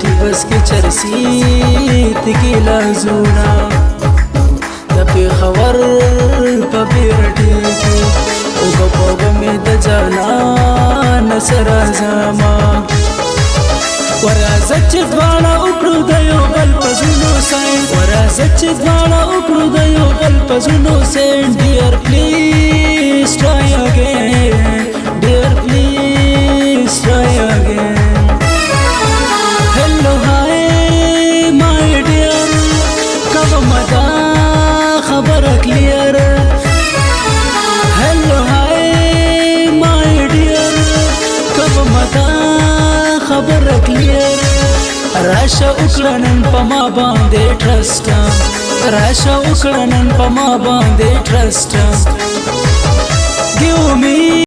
ټي بس کې چرسي تګي لازونا د پیښور په بیرټي کې او په مې د جانان سره زما ورازه چې دواړه وکړو د یو بل په زړونو ساین ورازه چې دواړه وکړو د یو بل په زړونو ساین ډیر پلیز ټرای اگین ډیر پلیز ټرای اگین هلو هاي مای ډیر کب مدا خبر کلیر هلو هاي مای ډیر کب مدا خبر کلیر راشه وکړنن په ما باندې ټرسټ راشه وکړنن په ما باندې ټرسټ ګیو می